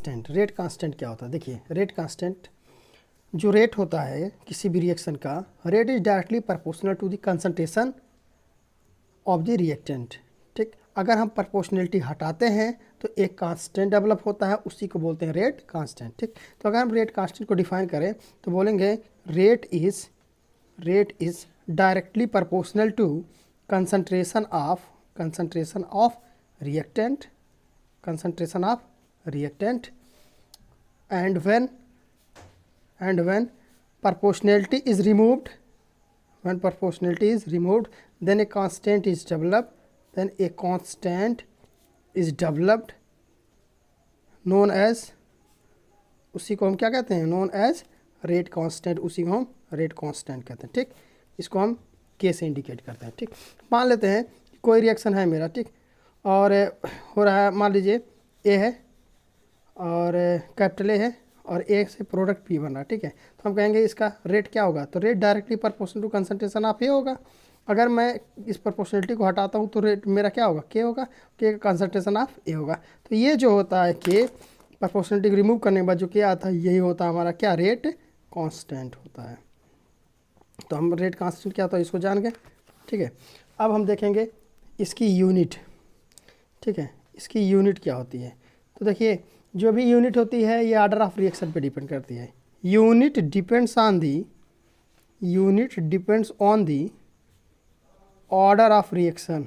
Constant क्या होता है? देखिए, रेट कांस्टेंट जो रेट होता है किसी भी रिएक्शन का, rate is directly proportional to the concentration of the reactant. ठीक, अगर हम प्रोपोर्शनलिटी हटाते हैं तो एक कांस्टेंट डेवलप होता है, उसी को बोलते हैं रेट कांस्टेंट। ठीक, तो अगर हम रेट कांस्टेंट को डिफाइन करें तो बोलेंगे rate is directly proportional to concentration of reactant and when proportionality is removed, then a constant is developed known as, उसी को हम क्या कहते हैं? known as रेट कांस्टेंट, उसी को हम रेट कांस्टेंट कहते हैं। ठीक, इसको हम के से इंडिकेट करते हैं। ठीक, मान लेते हैं कोई रिएक्शन है मेरा, ठीक, और हो रहा है, मान लीजिए ए है और कैपिटल ए है और ए से प्रोडक्ट पी बन रहा है। ठीक है, तो हम कहेंगे इसका रेट क्या होगा? तो rate directly proportional to concentration of A होगा। अगर मैं इस प्रोपोर्शनलिटी को हटाता हूँ तो रेट मेरा क्या होगा? के होगा, के कंसंट्रेशन ऑफ ए होगा। तो ये जो होता है के प्रोपोर्शनलिटी रिमूव करने के बाद जो क्या आता है, यही होता है हमारा क्या? रेट कांस्टेंट होता है। तो हम रेट कांस्टेंट क्या होता है इसको जान गए। ठीक है, अब हम देखेंगे इसकी यूनिट। ठीक है, इसकी यूनिट क्या होती है? तो देखिए, जो भी यूनिट होती है ये ऑर्डर ऑफ रिएक्शन पे डिपेंड करती है। Unit depends on the order of reaction.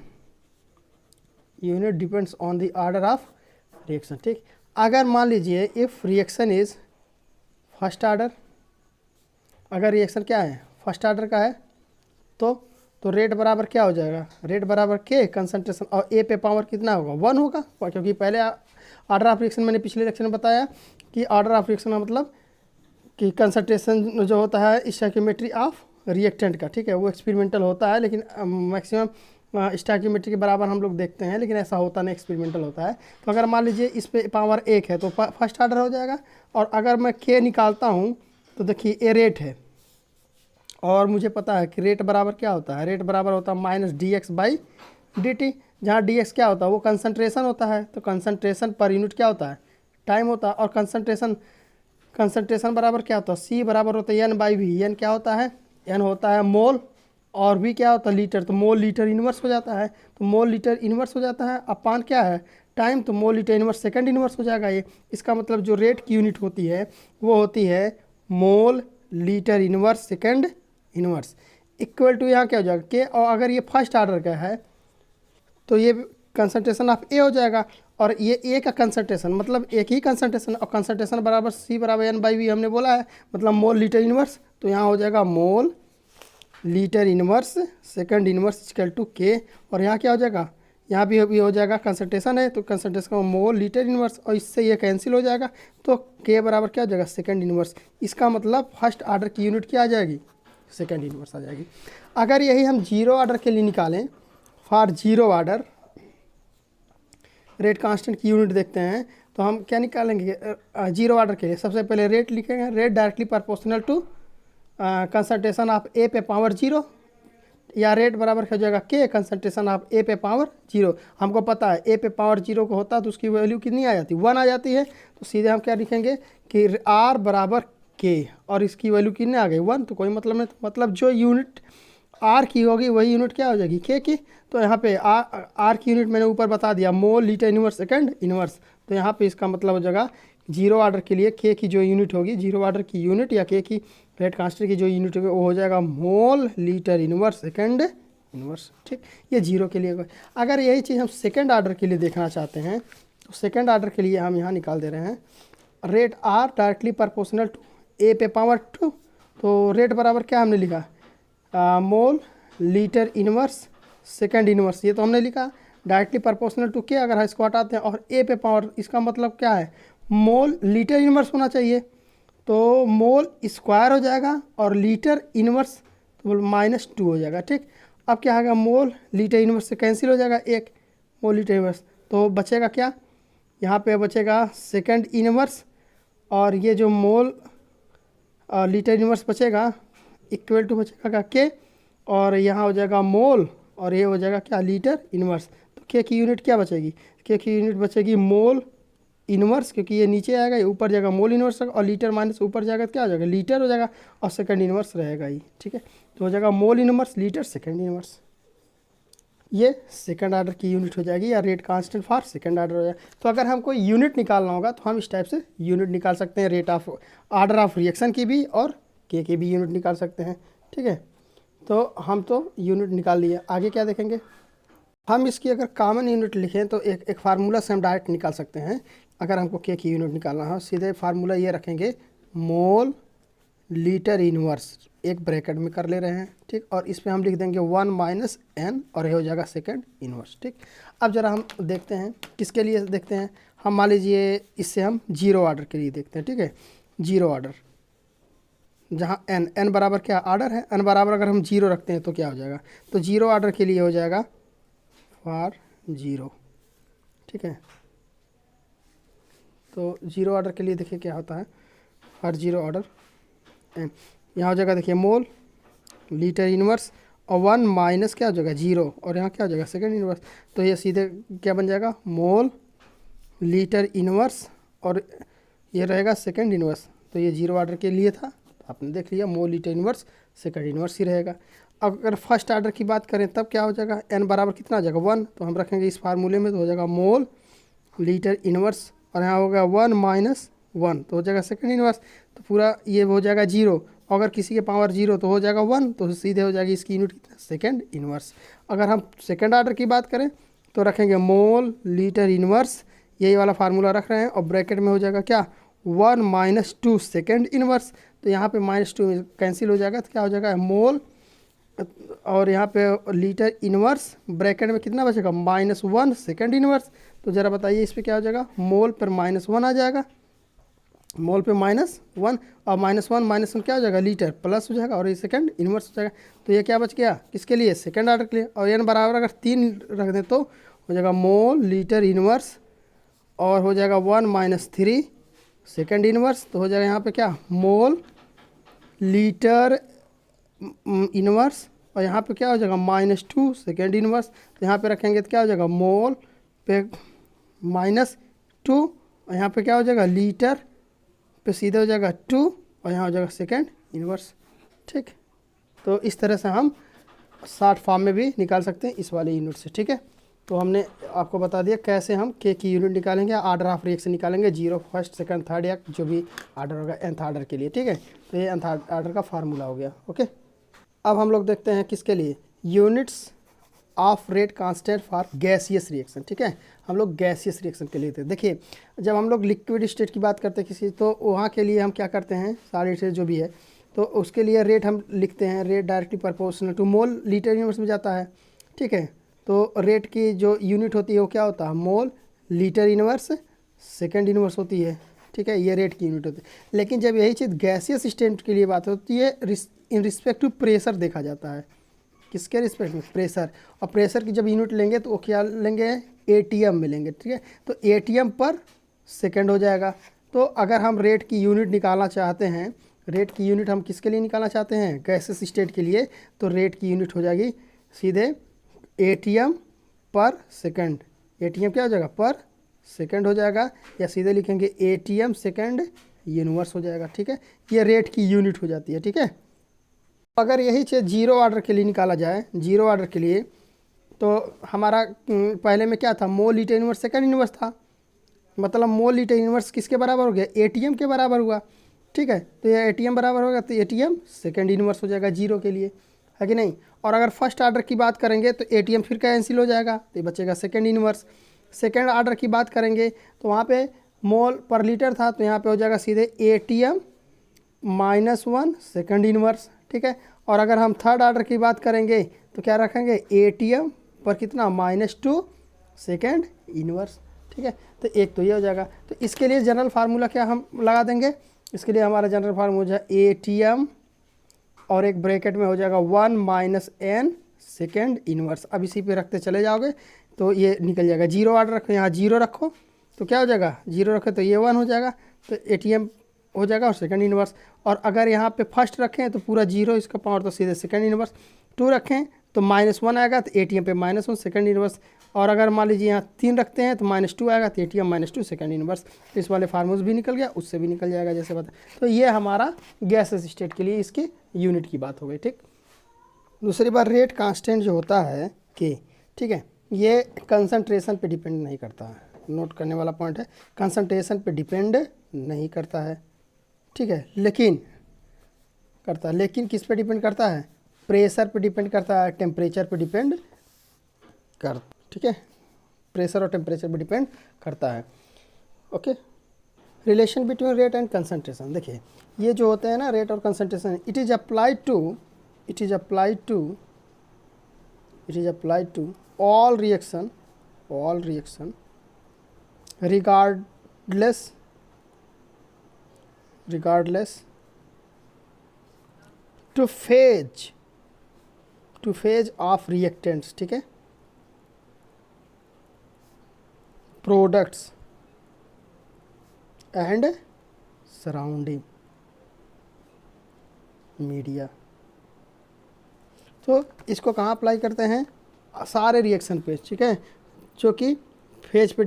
ठीक, अगर मान लीजिए if reaction is first order, अगर रिएक्शन क्या है? फर्स्ट ऑर्डर का है, तो रेट बराबर क्या हो जाएगा? रेट बराबर के कंसंट्रेशन, और ए पे पावर कितना होगा? 1 होगा, क्योंकि पहले ऑर्डर ऑफ रिएक्शन मैंने पिछले लेक्चर में बताया कि ऑर्डर ऑफ रिएक्शन का मतलब कि कंसंट्रेशन जो होता है स्टोइकियोमेट्री ऑफ रिएक्टेंट का। ठीक है, वो एक्सपेरिमेंटल होता है, लेकिन मैक्सिमम स्टोइकियोमेट्री के बराबर हम लोग देखते हैं, लेकिन ऐसा होता नहीं, एक्सपेरिमेंटल होता है। तो अगर मान लीजिए इस पे पावर 1 है तो फर्स्ट ऑर्डर हो जाएगा। और अगर मैं के निकालता हूँ तो देखिए ए रेट है, और मुझे पता है कि रेट बराबर क्या होता है? रेट बराबर होता है -dx/dt, जहाँ dx क्या होता है? वो कंसंट्रेशन होता है। तो कंसंट्रेशन पर यूनिट क्या होता है? टाइम होता है। और कंसंट्रेशन बराबर क्या होता है? c बराबर होता है n/v। n क्या होता है? n होता है मोल, और v क्या होता है? लीटर। तो मोल लीटर इन्वर्स हो जाता है। तो मोल लीटर इन्वर्स हो जाता है, अपान क्या है? टाइम। तो mole litre inverse second inverse हो जाएगा ये। इसका मतलब जो रेट की यूनिट होती है वो होती है mole litre inverse second inverse, equal to यहाँ क्या हो जाएगा? के। और अगर ये फर्स्ट ऑर्डर का है तो ये कंसंट्रेशन ऑफ ए हो जाएगा, और ये ए का कंसंट्रेशन मतलब एक ही कंसंट्रेशन, और कंसंट्रेशन बराबर c बराबर n/v हमने बोला है, मतलब मोल लीटर इन्वर्स। तो यहाँ हो जाएगा mole litre inverse second inverse equal to k. और यहाँ क्या हो जाएगा? यहाँ भी हो जाएगा, कंसंट्रेशन है तो कंसंट्रेशन का मोल लीटर इन्वर्स, और इससे ये कैंसिल हो जाएगा। तो के बराबर क्या हो जाएगा? Second inverse. इसका मतलब फर्स्ट ऑर्डर की यूनिट क्या आ जाएगी? सेकंड इन्वर्स आ जाएगी। अगर यही हम जीरो ऑर्डर के लिए निकालें, for zero order rate constant की यूनिट देखते हैं, तो हम क्या निकालेंगे? जीरो ऑर्डर के लिए सबसे पहले रेट लिखेंगे। Rate directly proportional to concentration of A पे पावर 0, या रेट बराबर हो जाएगा के कंसंट्रेशन ऑफ ए पे पावर 0। हमको पता है ए पे पावर 0 को होता है तो उसकी वैल्यू कितनी आ जाती है? 1 आ जाती है। तो सीधे हम क्या लिखेंगे कि आर बराबर के, और इसकी वैल्यू कितने आ गई? 1। तो कोई मतलब नहीं, मतलब जो यूनिट आर की होगी वही यूनिट क्या हो जाएगी? के की। तो यहाँ पे आर की यूनिट मैंने ऊपर बता दिया, mole litre inverse second inverse. तो यहाँ पे इसका मतलब हो जाएगा जीरो ऑर्डर के लिए के की जो यूनिट होगी, जीरो ऑर्डर की यूनिट या के की रेट कांस्टेंट की जो यूनिट होगी वो हो जाएगा mole litre inverse second inverse. ठीक, ये जीरो के लिए होगा। अगर यही चीज़ हम सेकंड ऑर्डर के लिए देखना चाहते हैं तो सेकंड ऑर्डर के लिए हम यहाँ निकाल दे रहे हैं rate are directly proportional to A पे पावर 2। तो रेट बराबर क्या हमने लिखा? Mole litre inverse second inverse, ये तो हमने लिखा डायरेक्टली प्रोपोर्शनल टू के। अगर इसको हटाते हैं और ए पे पावर, इसका मतलब क्या है? मोल लीटर इन्वर्स होना चाहिए। तो मोल स्क्वायर हो जाएगा और लीटर इन्वर्स तो -2 हो जाएगा। ठीक, अब क्या होगा? मोल लीटर इन्वर्स से कैंसिल हो जाएगा एक मोल लीटर इन्वर्स, तो बचेगा क्या? यहाँ पे बचेगा सेकंड इन्वर्स, और ये जो मोल लीटर इन्वर्स बचेगा इक्वल टू बचेगा के, और यहाँ हो जाएगा मोल, और ये हो जाएगा क्या? Litre inverse. तो के की यूनिट क्या बचेगी? के की यूनिट बचेगी मोल इनवर्स, क्योंकि ये नीचे आएगा, ये ऊपर जाएगा मोल इनवर्स और लीटर माइनस ऊपर जाएगा तो क्या हो जाएगा, लीटर हो जाएगा, और सेकंड इनवर्स रहेगा ही, ठीक है। तो हो जाएगा mole inverse litre second inverse, ये सेकंड ऑर्डर की यूनिट हो जाएगी, या rate constant for second order हो जाएगा। तो अगर हमको यूनिट निकालना होगा तो हम इस टाइप से यूनिट निकाल सकते हैं, rate of order of reaction की भी और के की भी यूनिट निकाल सकते हैं, ठीक है। तो हम तो यूनिट निकाल लिए, आगे क्या देखेंगे हम। इसकी अगर कॉमन यूनिट लिखें तो एक फार्मूला से हम डायरेक्ट निकाल सकते हैं। अगर हमको के की यूनिट निकालना हो, सीधे फार्मूला ये रखेंगे, मोल लीटर इनवर्स, एक ब्रैकेट में कर ले रहे हैं, ठीक। और इस पर हम लिख देंगे 1 माइनस n, और ये हो जाएगा सेकंड इनवर्स, ठीक। अब जरा हम देखते हैं किसके लिए देखते हैं। हम मान लीजिए इससे हम जीरो ऑर्डर के लिए देखते हैं, ठीक है। जीरो ऑर्डर जहाँ n बराबर क्या ऑर्डर है, n बराबर अगर हम जीरो रखते हैं तो क्या हो जाएगा, तो जीरो ऑर्डर के लिए हो जाएगा फॉर जीरो, ठीक है। तो जीरो ऑर्डर के लिए देखिए क्या होता है, फॉर जीरो ऑर्डर एन, यहाँ हो जाएगा देखिए मोल लीटर इनवर्स, और 1 माइनस क्या हो जाएगा जीरो, और यहाँ क्या हो जाएगा सेकंड इनवर्स। तो ये सीधे क्या बन जाएगा, मोल लीटर इनवर्स, और ये रहेगा सेकंड इनवर्स। तो ये जीरो ऑर्डर के लिए था, तो आपने देख लिया mole litre inverse second inverse ही रहेगा। अगर फर्स्ट ऑर्डर की बात करें तब क्या हो जाएगा, n बराबर कितना आ जाएगा 1, तो हम रखेंगे इस फार्मूले में, तो हो जाएगा मोल लीटर इनवर्स, और यहाँ होगा 1 माइनस 1, तो हो जाएगा सेकंड इनवर्स। तो पूरा ये हो जाएगा जीरो, अगर किसी के पावर जीरो तो हो जाएगा 1, तो सीधे हो जाएगी इसकी यूनिट कितना, सेकंड इनवर्स। अगर हम सेकंड ऑर्डर की बात करें तो रखेंगे मोल लीटर इनवर्स, यही वाला फार्मूला रख रहे हैं, और ब्रैकेट में हो जाएगा क्या 1 माइनस 2 सेकेंड इनवर्स। तो यहाँ पे -2 कैंसिल हो जाएगा, तो क्या हो जाएगा मोल, और यहाँ पे लीटर इनवर्स, ब्रैकेट में कितना बचेगा -1 सेकंड इनवर्स। तो ज़रा बताइए इस पे क्या हो जाएगा, मोल पर -1 आ जाएगा, मोल पे -1, और -1 क्या हो जाएगा लीटर, प्लस हो जाएगा, और ये सेकंड इनवर्स हो जाएगा। तो ये क्या बच गया किसके लिए, सेकंड ऑर्डर के लिए। और n बराबर अगर 3 रख दें तो हो जाएगा मोल लीटर इनवर्स, और हो जाएगा 1 माइनस 3 सेकंड इनवर्स। तो हो जाएगा यहाँ पे क्या मोल लीटर इनवर्स, और यहाँ पे क्या हो जाएगा -2 सेकेंड इनवर्स। तो यहाँ पे रखेंगे तो क्या हो जाएगा मोल पे -2, और यहाँ पे क्या हो जाएगा लीटर पे सीधे हो जाएगा 2, और यहाँ हो जाएगा सेकेंड इनवर्स, ठीक। तो इस तरह से हम शॉर्ट फॉर्म में भी निकाल सकते हैं इस वाले यूनिट से, ठीक है। तो हमने आपको बता दिया कैसे हम के की यूनिट निकालेंगे, ऑर्डर ऑफ रिएक्शन निकालेंगे, जीरो फर्स्ट सेकंड थर्ड या जो भी ऑर्डर होगा nth ऑर्डर के लिए, ठीक है। तो ये nth ऑर्डर का फार्मूला हो गया, ओके। अब हम लोग देखते हैं किसके लिए, units of rate constant for gaseous reaction, ठीक है। हम लोग गैसियस रिएक्शन के लिए थे। देखिए जब हम लोग लिक्विड स्टेट की बात करते हैं किसी, तो वहाँ के लिए हम क्या करते हैं, सॉलिड स्टेट जो भी है, तो उसके लिए रेट हम लिखते हैं, rate directly proportional to mole litre inverse में जाता है, ठीक है। तो रेट की जो यूनिट होती है वो क्या होता है, mole litre inverse second inverse होती है, ठीक है। ये रेट की यूनिट होती है। लेकिन जब यही चीज़ गैसियस स्टेट के लिए बात होती है, इन रिस्पेक्ट टू प्रेशर देखा जाता है, किसके रिस्पेक्ट में, प्रेशर। और प्रेशर की जब यूनिट लेंगे तो वो क्या लेंगे, एटीएम में लेंगे, ठीक है। तो एटीएम पर सेकंड हो जाएगा। तो अगर हम रेट की यूनिट निकालना चाहते हैं, रेट की यूनिट हम किसके लिए निकालना चाहते हैं, गैसियस स्टेट के लिए, तो रेट की यूनिट हो जाएगी सीधे एटीएम पर सेकंड। एटीएम क्या हो जाएगा, पर सेकंड हो जाएगा, या सीधे लिखेंगे एटीएम सेकंड यूनिवर्स हो जाएगा, ठीक है। ये रेट की यूनिट हो जाती है, ठीक है। अगर यही चीज़ जीरो ऑर्डर के लिए निकाला जाए, जीरो ऑर्डर के लिए, तो हमारा पहले में क्या था, mole litre inverse second inverse था, मतलब मोल लीटर इनवर्स किसके बराबर हो गया, एटीएम के बराबर हुआ, ठीक है। तो ये एटीएम बराबर होगा, तो एटीएम सेकंड इनवर्स हो जाएगा जीरो के लिए, है कि नहीं। और अगर फर्स्ट ऑर्डर की बात करेंगे तो एटीएम फिर कैंसिल हो जाएगा, तो ये बचेगा सेकंड इनवर्स। सेकंड ऑर्डर की बात करेंगे तो वहाँ पे मोल पर लीटर था, तो यहाँ पे हो जाएगा सीधे एटीएम -1 सेकंड इनवर्स, ठीक है। और अगर हम थर्ड ऑर्डर की बात करेंगे तो क्या रखेंगे, एटीएम पर कितना -2 सेकंड इनवर्स, ठीक है। तो एक तो ये हो जाएगा। तो इसके लिए जनरल फार्मूला क्या हम लगा देंगे, इसके लिए हमारा जनरल फार्मूला हो जाए एटीएम, और एक ब्रैकेट में हो जाएगा 1 माइनस n सेकेंड इनवर्स। अब इसी पे रखते चले जाओगे तो ये निकल जाएगा। जीरो ऑर्डर रखो, यहाँ जीरो रखो तो क्या हो जाएगा, जीरो रखो तो ये 1 हो जाएगा, तो एटीएम हो जाएगा और सेकंड इनवर्स। और अगर यहाँ पे फर्स्ट रखें तो पूरा जीरो इसका पावर, तो सीधे सेकंड इनवर्स। 2 रखें तो -1 आएगा, तो एटीएम पे -1 सेकंड इनवर्स। और अगर मान लीजिए यहाँ 3 रखते हैं तो -2 आएगा, तो ATM -2 सेकंड इनवर्स। इस वाले फार्मूले भी निकल गया, उससे भी निकल जाएगा जैसे बता। तो ये हमारा गैसेस स्टेट के लिए इसकी यूनिट की बात हो गई, ठीक। दूसरी बात, रेट कांस्टेंट जो होता है के, ठीक है, ये कंसंट्रेशन पे डिपेंड नहीं करता है। नोट करने वाला पॉइंट है, कंसंट्रेशन पे डिपेंड नहीं करता है, ठीक है, लेकिन किस पे डिपेंड करता है? प्रेशर पे डिपेंड करता है, टेम्परेचर पे डिपेंड कर, ठीक है, प्रेशर और टेम्परेचर पे डिपेंड करता है। Okay, relation between rate and concentration. देखिए ये जो होते हैं ना रेट और concentration, it is applied to all reaction regardless to phase of reactants, ठीक है, products and surrounding media। तो इसको कहाँ अप्लाई करते हैं? सारे रिएक्शन पे, ठीक है, जो कि फेज पे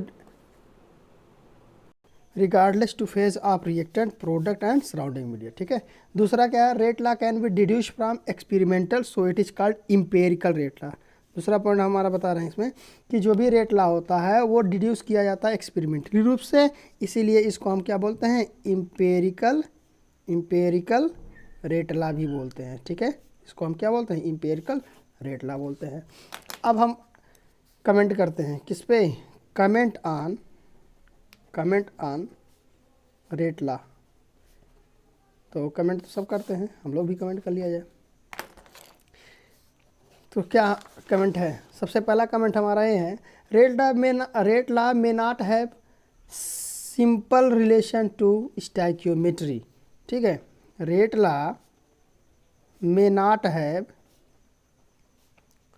regardless two phase of reactant product and surrounding media, ठीक है। दूसरा क्या है? Rate law can be deduce from experimental, so it is called empirical rate law. दूसरा पॉइंट हमारा बता रहे हैं इसमें कि जो भी रेट लॉ होता है वो डिड्यूस किया जाता है एक्सपेरिमेंटली रूप से, इसीलिए इसको हम क्या बोलते हैं? इम्पेरिकल रेट लॉ भी बोलते हैं, ठीक है। इसको हम क्या बोलते हैं? इम्पेरिकल रेट लॉ बोलते हैं। अब हम कमेंट करते हैं किस पे? Comment on rate law. तो कमेंट तो सब करते हैं, हम लोग भी कमेंट कर लिया जाए। तो क्या कमेंट है? सबसे पहला कमेंट हमारा ये है, रेट लॉ में not have simple relation to stoichiometry, ठीक है। Rate law may not have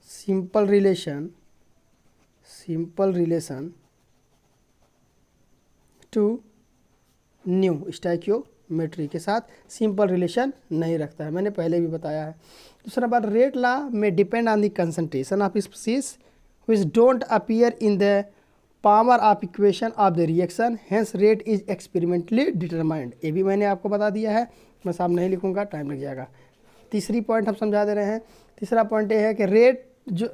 simple relation to new stoichiometry के साथ सिंपल रिलेशन नहीं रखता है, मैंने पहले भी बताया है। दूसरा बात, रेट लॉ में depend on the concentration of species which don't appear in the power of equation of the reaction, hence rate is experimentally determined. ये भी मैंने आपको बता दिया है, मैं साहब नहीं लिखूंगा, टाइम लग जाएगा। तीसरी पॉइंट हम समझा दे रहे हैं। तीसरा पॉइंट ये है कि रेट जो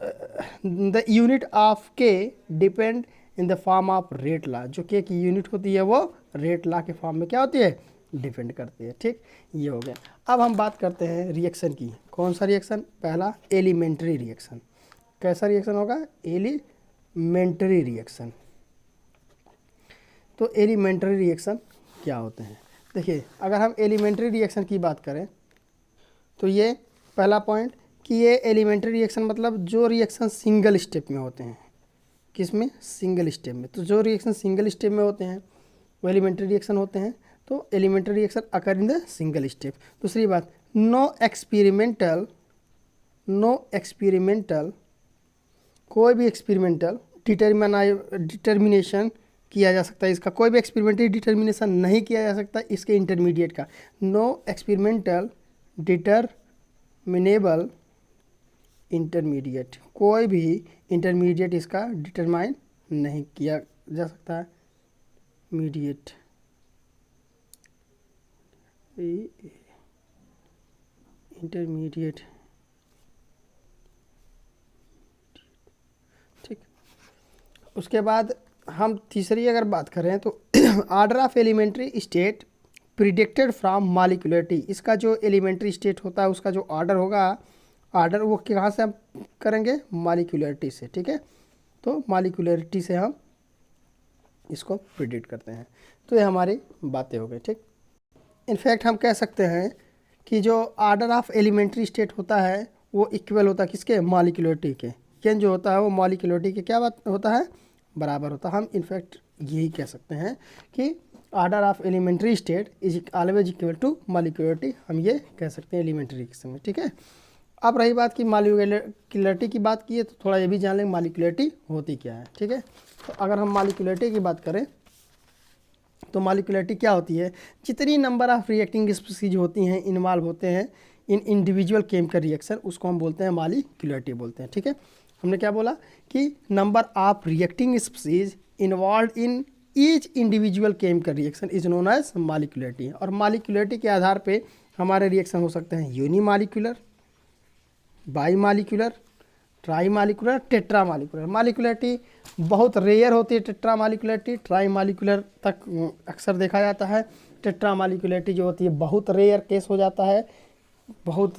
द यूनिट ऑफ के depend in the form of rate law, जो के की यूनिट होती है वो रेट लॉ के फॉर्म में क्या होती है? डिपेंड करती है, ठीक। ये हो गया। अब हम बात करते हैं रिएक्शन की। कौन सा रिएक्शन? पहला एलिमेंट्री रिएक्शन। कैसा रिएक्शन होगा? Elementary reaction. तो एलिमेंट्री रिएक्शन क्या होते हैं? देखिए अगर हम एलिमेंट्री रिएक्शन की बात करें तो ये पहला पॉइंट कि ये एलिमेंट्री रिएक्शन मतलब जो रिएक्शन सिंगल स्टेप में होते हैं। किस में? सिंगल स्टेप में। तो जो रिएक्शन सिंगल स्टेप में होते हैं वो एलिमेंट्री रिएक्शन होते हैं। तो elementary reaction occur in the single step. दूसरी बात, नो एक्सपेरिमेंटल कोई भी एक्सपेरिमेंटल डिटर्मिनेशन किया जा सकता है, इसका कोई भी एक्सपेरिमेंटल डिटर्मिनेशन नहीं किया जा सकता इसके इंटरमीडिएट का। नो एक्सपेरिमेंटल डिटरमिनेबल इंटरमीडिएट, कोई भी इंटरमीडिएट इसका डिटरमाइन नहीं किया जा सकता है। मीडिएट इंटरमीडिएट, ठीक। उसके बाद हम तीसरी अगर बात करें तो order of elementary state predicted from molecularity. इसका जो एलिमेंट्री स्टेट होता है उसका जो ऑर्डर होगा, ऑर्डर वो कहाँ से हम करेंगे? मॉलिक्यूलरिटी से, ठीक है। तो मॉलिक्यूलरिटी से हम इसको प्रिडिक्ट करते हैं। तो ये हमारी बातें हो गई, ठीक। इनफैक्ट हम कह सकते हैं कि जो ऑर्डर ऑफ एलिमेंट्री स्टेट होता है वो इक्वल होता है किसके? मॉलिक्यूलरिटी के। यानी जो होता है वो मॉलिक्यूलरिटी के क्या बात होता है? बराबर होता है। हम इनफैक्ट यही कह सकते हैं कि order of elementary state is always equal to molecularity, हम ये कह सकते हैं एलिमेंट्री रिएक्शन में, ठीक है। अब रही बात की मॉलिक्यूलरिटी की बात की है तो थोड़ा ये भी जान लें मॉलिक्यूलरिटी होती क्या है, ठीक है। तो अगर हम मॉलिक्यूलरिटी की बात करें तो मॉलिक्यूलरिटी क्या होती है? जितनी नंबर ऑफ रिएक्टिंग स्पीसीज होती हैं, इन्वॉल्व होते हैं इन इंडिविजुअल केमिकल रिएक्शन, उसको हम बोलते हैं मॉलिक्यूलरिटी बोलते हैं, ठीक है। हमने क्या बोला कि number of reacting species involve in each individual chemical reaction is known as molecularity. और मॉलिक्यूलरिटी के आधार पे हमारे रिएक्शन हो सकते हैं unimolecular, bimolecular, trimolecular, tetramolecular. Molecularity बहुत रेयर होती है टेट्रामॉलिक्यूलरिटी, ट्राईमॉलिक्यूलर तक अक्सर देखा जाता है। टेट्रामॉलिक्यूलरिटी जो होती है बहुत रेयर केस हो जाता है, बहुत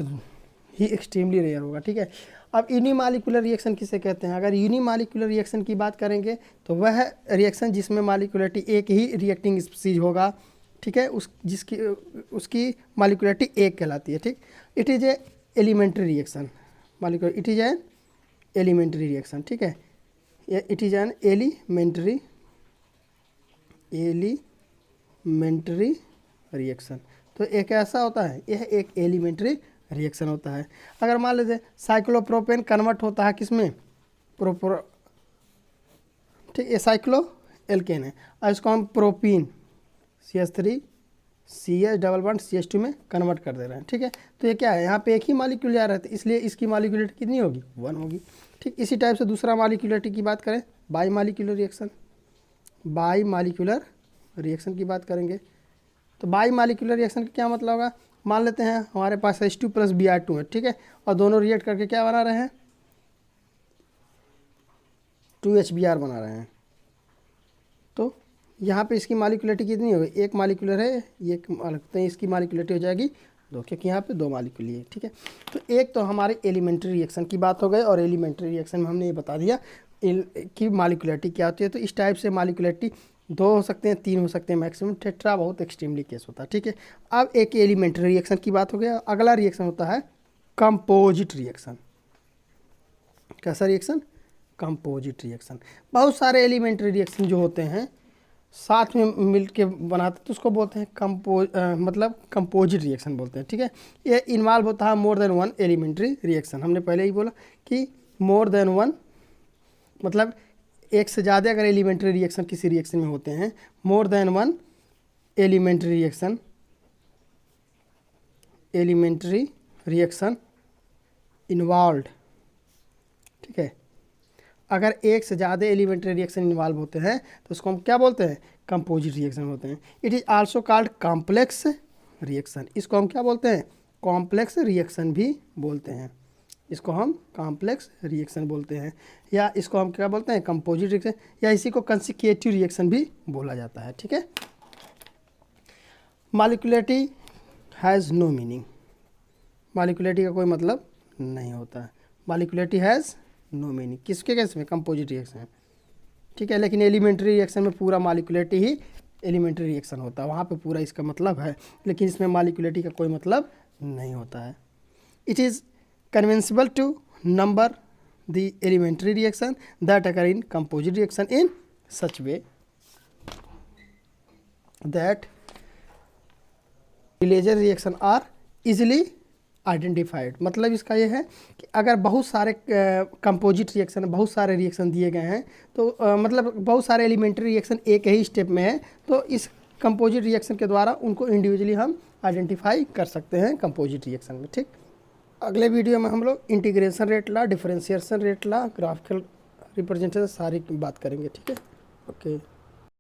ही एक्सट्रीमली रेयर होगा, ठीक है। अब यूनिमॉलिक्यूलर रिएक्शन किसे कहते हैं? अगर यूनिमॉलिक्यूलर रिएक्शन की बात करेंगे तो वह रिएक्शन जिसमें मॉलिक्यूलरिटी एक ही रिएक्टिंग स्पीसीज होगा, ठीक है, उसकी मॉलिक्यूलरिटी एक कहलाती है, ठीक। It is a elementary reaction, molecular it is an elementary reaction, ठीक है। It is an elementary reaction. तो एक ऐसा होता है, यह एक एलिमेंट्री रिएक्शन होता है। अगर मान लीजिए साइक्लोप्रोपेन कन्वर्ट होता है किसमें? ठीक, ये साइक्लो एल्केन है और इसको हम propene CH3 CH double bond CH2 में कन्वर्ट कर दे रहे हैं, ठीक है। तो ये क्या है, यहाँ पे एक ही मॉलिक्यूल आ रहा है, इसलिए इसकी मॉलिक्यूलरिटी कितनी होगी? 1 होगी, ठीक। इसी टाइप से दूसरा मॉलिक्यूलरिटी की बात करें, by molecular reaction. By molecular reaction की बात करेंगे तो बाई मॉलिक्यूलर रिएक्शन का क्या मतलब होगा? मान लेते हैं हमारे पास H2 + Br2 है, ठीक है, और दोनों रिएक्ट करके क्या बना रहे हैं? 2HBr बना रहे हैं। तो यहाँ पे इसकी मॉलिक्यूलरिटी कितनी होगी? एक मॉलिक्यूलर है, ये तो इसकी मॉलिक्यूलरिटी हो जाएगी 2, क्योंकि यहाँ पे 2 मॉलिक्यूल है, ठीक है। तो एक तो हमारे एलिमेंट्री रिएक्शन की बात हो गई, और एलिमेंट्री रिएक्शन में हमने ये बता दिया कि मॉलिक्यूलरिटी क्या होती है। तो इस टाइप से मॉलिक्यूलरिटी 2 हो सकते हैं, 3 हो सकते हैं मैक्सिमम, टेट्रा बहुत एक्सट्रीमली केस होता है, ठीक है। अब एक एलिमेंट्री रिएक्शन की बात हो गया, अगला रिएक्शन होता है कंपोजिट रिएक्शन। कैसा रिएक्शन? Composite reaction. बहुत सारे एलिमेंट्री रिएक्शन जो होते हैं साथ में मिल के बनाते तो उसको बोलते हैं मतलब कंपोजिट रिएक्शन बोलते हैं, ठीक है। ये इन्वॉल्व होता है मोर देन 1 एलिमेंट्री रिएक्शन। हमने पहले ही बोला कि मोर देन 1 मतलब एक से ज़्यादा अगर एलिमेंट्री रिएक्शन किसी रिएक्शन में होते हैं, more than 1 elementary reaction involved, ठीक है। अगर एक से ज़्यादा एलिमेंट्री रिएक्शन इन्वॉल्व होते हैं तो उसको हम क्या बोलते हैं? कंपोजिट रिएक्शन होते हैं। It is also called complex reaction. इसको हम क्या बोलते हैं? कॉम्प्लेक्स रिएक्शन भी बोलते हैं। इसको हम कॉम्प्लेक्स रिएक्शन बोलते हैं, या इसको हम क्या बोलते हैं? कंपोजिट रिएक्शन, या इसी को कंसिक्यूटिव रिएक्शन भी बोला जाता है, ठीक है। Molecularity has no meaning. Molecularity का कोई मतलब नहीं होता है। मॉलिक्यूलरिटी हैज़ नो मीनिंग किसके केस में? कंपोजिट रिएक्शन, ठीक है। लेकिन एलिमेंट्री रिएक्शन में पूरा मॉलिक्यूलरिटी ही एलिमेंट्री रिएक्शन होता है, वहाँ पे पूरा इसका मतलब है, लेकिन इसमें मॉलिक्यूलरिटी का कोई मतलब नहीं होता है। It is conventional to number the elementary reaction that occur in composite reaction in such way that related reaction are easily identified। मतलब इसका ये है कि अगर बहुत सारे कंपोजिट रिएक्शन, बहुत सारे रिएक्शन दिए गए हैं तो मतलब बहुत सारे एलिमेंट्री रिएक्शन एक ही स्टेप में है, तो इस कंपोजिट रिएक्शन के द्वारा उनको इंडिविजुअली हम आइडेंटिफाई कर सकते हैं कंपोजिट रिएक्शन में, ठीक। अगले वीडियो में हम लोग integration rate law, differentiation rate law, graphical representation सारी बात करेंगे, ठीक है। ओके।